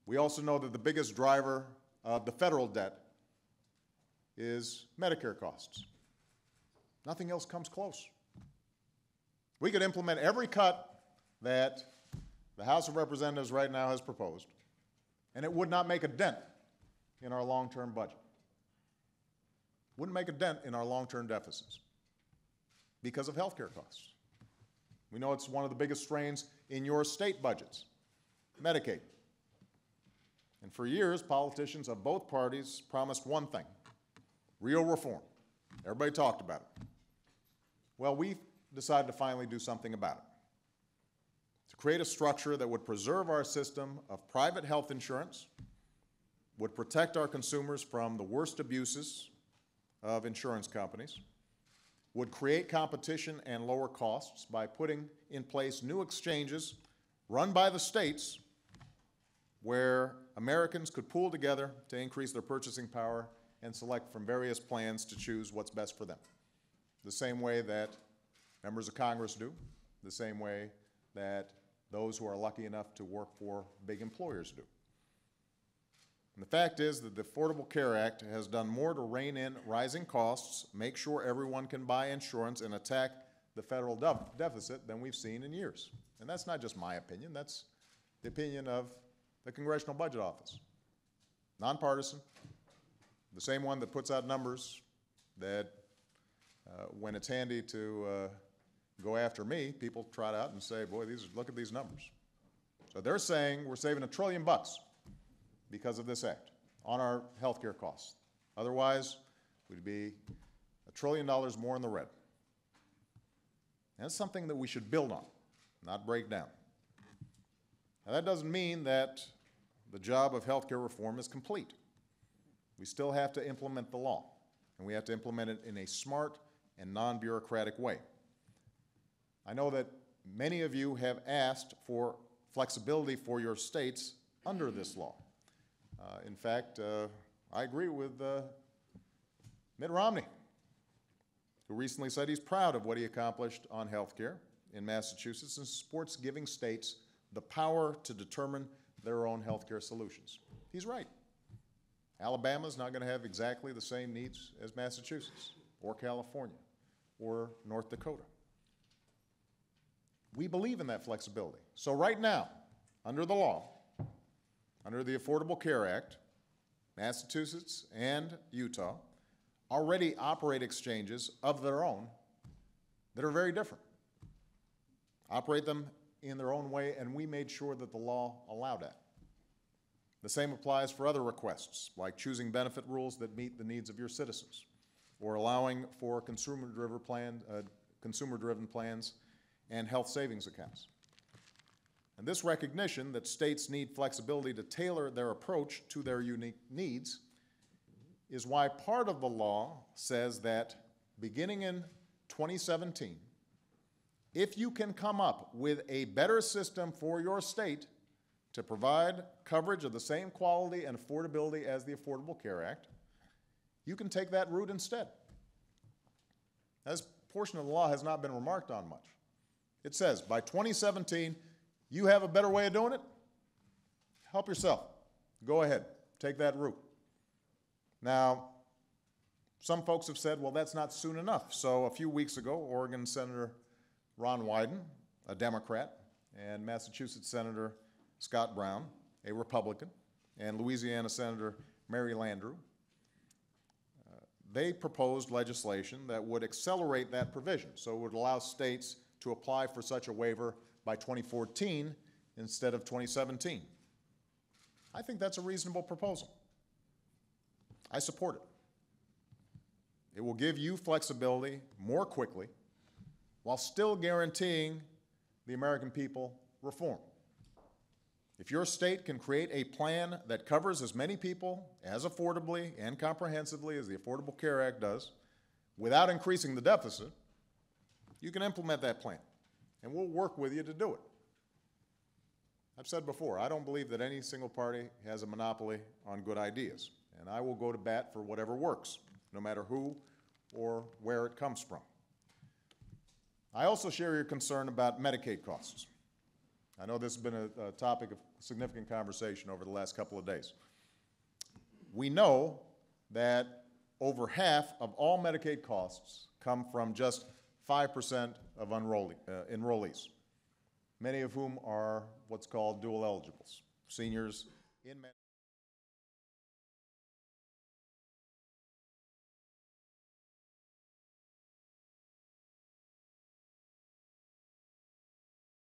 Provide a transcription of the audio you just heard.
We also know that the biggest driver of the federal debt is Medicare costs. Nothing else comes close. We could implement every cut that the House of Representatives right now has proposed, and it would not make a dent in our long-term budget. Wouldn't make a dent in our long-term deficits because of health care costs. We know it's one of the biggest strains in your state budgets, Medicaid. And for years, politicians of both parties promised one thing: real reform. Everybody talked about it. Well, we decided to finally do something about it. To create a structure that would preserve our system of private health insurance, would protect our consumers from the worst abuses of insurance companies, would create competition and lower costs by putting in place new exchanges run by the states where Americans could pool together to increase their purchasing power and select from various plans to choose what's best for them. The same way that members of Congress do, the same way that those who are lucky enough to work for big employers do. And the fact is that the Affordable Care Act has done more to rein in rising costs, make sure everyone can buy insurance, and attack the federal deficit than we've seen in years. And that's not just my opinion, that's the opinion of the Congressional Budget Office. Nonpartisan, the same one that puts out numbers that when it's handy to go after me, people trot out and say, boy, look at these numbers. So they're saying we're saving $1 trillion because of this act on our health care costs. Otherwise, we'd be $1 trillion more in the red. And that's something that we should build on, not break down. Now, that doesn't mean that the job of health care reform is complete. We still have to implement the law, and we have to implement it in a smart and non-bureaucratic way. I know that many of you have asked for flexibility for your states under this law. In fact, I agree with Mitt Romney, who recently said he's proud of what he accomplished on health care in Massachusetts and supports giving states the power to determine their own health care solutions. He's right. Alabama's not going to have exactly the same needs as Massachusetts or California or North Dakota. We believe in that flexibility. So right now, under the law, under the Affordable Care Act, Massachusetts and Utah already operate exchanges of their own that are very different. Operate them in their own way, and we made sure that the law allowed that. The same applies for other requests, like choosing benefit rules that meet the needs of your citizens, or allowing for consumer-driven plans and health savings accounts. And this recognition that states need flexibility to tailor their approach to their unique needs is why part of the law says that beginning in 2017, if you can come up with a better system for your state to provide coverage of the same quality and affordability as the Affordable Care Act, you can take that route instead. This portion of the law has not been remarked on much. It says, by 2017, you have a better way of doing it? Help yourself. Go ahead. Take that route. Now, some folks have said, well, that's not soon enough. So a few weeks ago, Oregon Senator Ron Wyden, a Democrat, and Massachusetts Senator Scott Brown, a Republican, and Louisiana Senator Mary Landrieu, they proposed legislation that would accelerate that provision. So it would allow states to apply for such a waiver by 2014 instead of 2017. I think that's a reasonable proposal. I support it. It will give you flexibility more quickly while still guaranteeing the American people reform. If your state can create a plan that covers as many people as affordably and comprehensively as the Affordable Care Act does, without increasing the deficit, you can implement that plan, and we'll work with you to do it. I've said before, I don't believe that any single party has a monopoly on good ideas, and I will go to bat for whatever works, no matter who or where it comes from. I also share your concern about Medicaid costs. I know this has been a topic of significant conversation over the last couple of days. We know that over half of all Medicaid costs come from just 5% of enrollees, many of whom are what's called dual eligibles, seniors in Medicaid.